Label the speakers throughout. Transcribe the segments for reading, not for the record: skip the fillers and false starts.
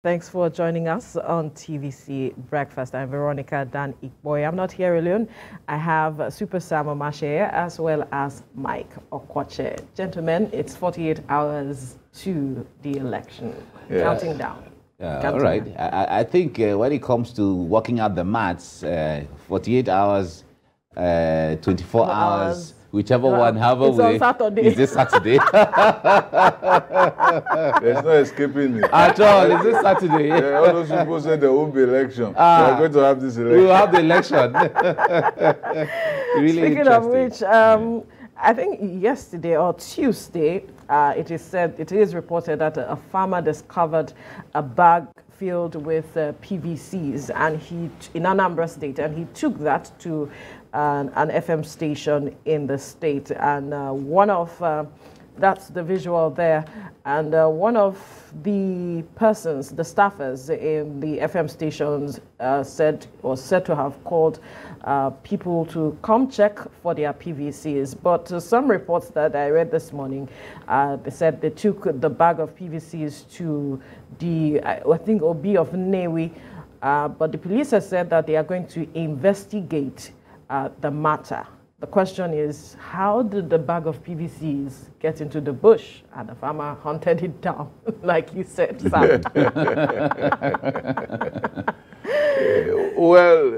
Speaker 1: Thanks for joining us on TVC Breakfast. I'm Veronica Dan Ikboy. I'm not here alone. I have Super Sam Omashe as well as Mike Okwache. Gentlemen, it's 48 hours to the election. Counting down.
Speaker 2: All right. I think when it comes to working out the maths, 48 hours, 24 hours, whichever one, however way.
Speaker 1: On Saturday.
Speaker 2: Is this Saturday?
Speaker 3: There's no escaping it.
Speaker 2: At all. Is this Saturday?
Speaker 3: Yeah, all those people say there won't be election. We are going to have this election.
Speaker 2: We will have the election. Really
Speaker 1: Speaking of which, I think yesterday or Tuesday, it is reported that a farmer discovered a bag filled with PVCs in Anambra State, and he took that to an FM station in the state, and that's the visual there, and one of the persons, the staffers in the FM stations said to have called people to come check for their PVCs, but some reports that I read this morning, they said they took the bag of PVCs to the, I think, OB of Newi, but the police have said that they are going to investigate the matter. The question is, how did the bag of PVCs get into the bush? And the farmer hunted it down, like you said, Sam.
Speaker 3: Well,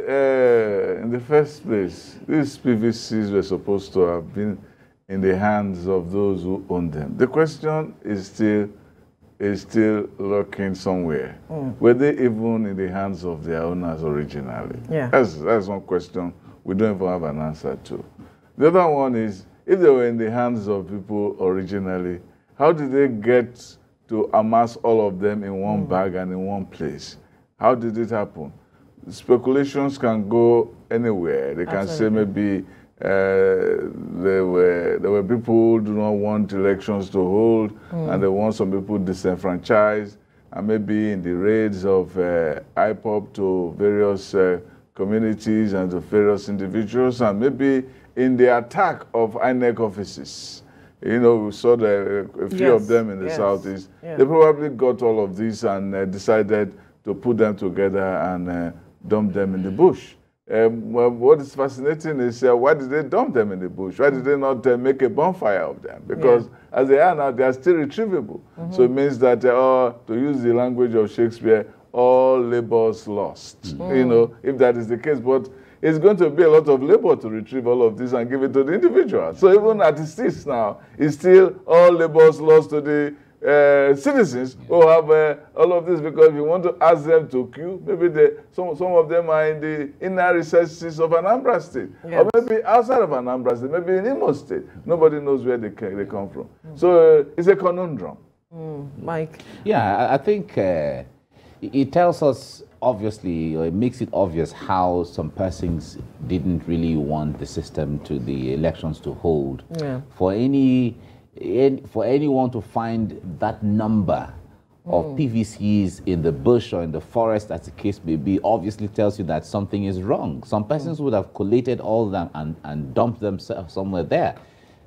Speaker 3: in the first place, these PVCs were supposed to have been in the hands of those who own them. The question is still lurking somewhere. Were they even in the hands of their owners originally?
Speaker 1: Yeah.
Speaker 3: That's one question we don't even have an answer to. The other one is, if they were in the hands of people originally, how did they get to amass all of them in one bag and in one place? How did it happen? Speculations can go anywhere. They can say maybe there were people who do not want elections to hold, and they want some people disenfranchised, and maybe in the raids of IPOP to various communities and to various individuals, and maybe in the attack of INEC offices. You know, we saw a few of them in the Southeast. Yeah. They probably got all of these and decided to put them together and dump them in the bush. Well, what is fascinating is why did they dump them in the bush? Why did they not make a bonfire of them? Because as they are now, they are still retrievable. So it means that, to use the language of Shakespeare, all labors lost. You know, if that is the case, but it's going to be a lot of labor to retrieve all of this and give it to the individual. So even at the stage now, it's still all labors lost to the citizens who have all of this, because we want to ask them to queue. Maybe some of them are in the inner recesses of Anambra State, or maybe outside of Anambra State, maybe in Imo State. Nobody knows where they come from. So it's a conundrum.
Speaker 1: Mike?
Speaker 2: Yeah, I think it tells us, obviously, or it makes it obvious how some persons didn't really want the system to the elections to hold. For anyone to find that number of PVCs in the bush or in the forest, as the case may be, obviously tells you that something is wrong. Some persons would have collated all of them and dumped them somewhere there.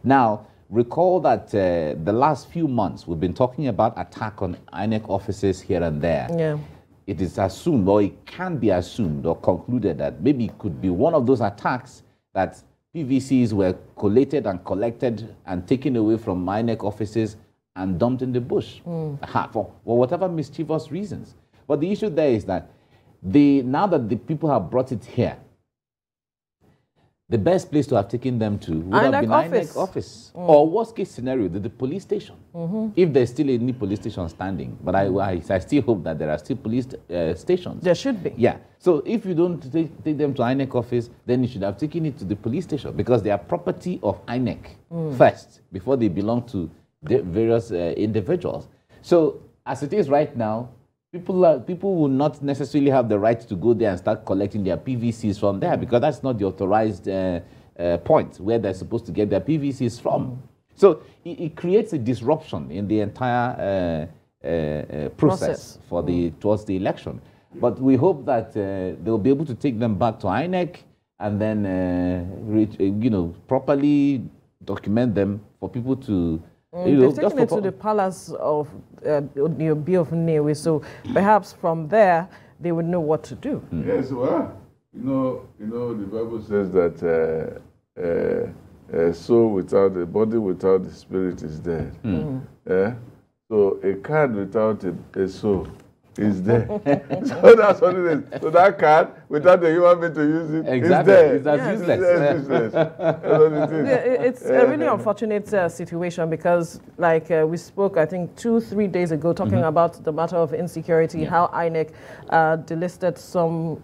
Speaker 2: Now, recall that the last few months we've been talking about attack on INEC offices here and there. It is assumed, or it can be assumed or concluded, that maybe it could be one of those attacks that PVCs were collated and collected and taken away from INEC offices and dumped in the bush for whatever mischievous reasons. But the issue there is that now that the people have brought it here, the best place to have taken them to would have been INEC office. Or worst case scenario, the police station. If there's still any police station standing. But I still hope that there are still police stations.
Speaker 1: There should be.
Speaker 2: Yeah. So if you don't take them to INEC office, then you should have taken it to the police station, because they are property of INEC first, before they belong to the various individuals. So as it is right now, people will not necessarily have the right to go there and start collecting their PVCs from there, because that's not the authorized point where they're supposed to get their PVCs from. So it creates a disruption in the entire process for towards the election. But we hope that they'll be able to take them back to INEC and then properly document them for people to
Speaker 1: They've taken it to the palace of the Bay of Newe, so perhaps from there they would know what to do.
Speaker 3: Yes, well, the Bible says that soul without the body without the spirit is dead. So a card without a soul is dead. So that's what it is. So that card without the human being to use it is dead.
Speaker 2: It's useless.
Speaker 1: It's a really unfortunate situation because, like we spoke, I think 2-3 days ago, talking about the matter of insecurity, how INEC delisted some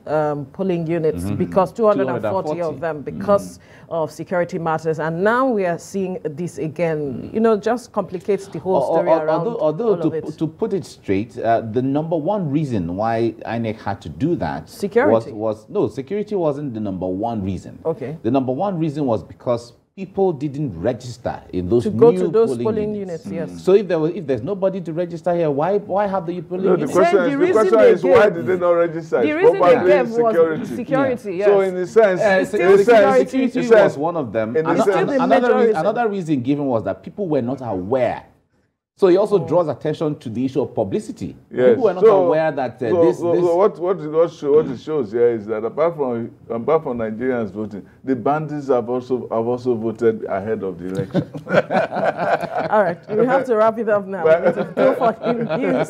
Speaker 1: polling units because 240 of them because of security matters, and now we are seeing this again. Just complicates the whole story around
Speaker 2: although
Speaker 1: all of it.
Speaker 2: To put it straight, the number one reason why INEC had to do that
Speaker 1: security
Speaker 2: security wasn't the number one reason.
Speaker 1: Okay.
Speaker 2: The number one reason was because people didn't register in those
Speaker 1: to
Speaker 2: new
Speaker 1: go to those
Speaker 2: polling
Speaker 1: units. Yes.
Speaker 2: So if there's nobody to register here, why have the polling units?
Speaker 3: The question is why did they not register?
Speaker 1: The reason they gave was security. Yes.
Speaker 3: So in a sense,
Speaker 2: security was one of them.
Speaker 1: Another
Speaker 2: reason given was that people were not aware. So it also draws attention to the issue of publicity.
Speaker 3: Yes.
Speaker 2: People were not aware that
Speaker 3: what it shows here is that apart from Nigerians voting, the bandits have also voted ahead of the election.
Speaker 1: All right, we have to wrap it up now. We need to go for news.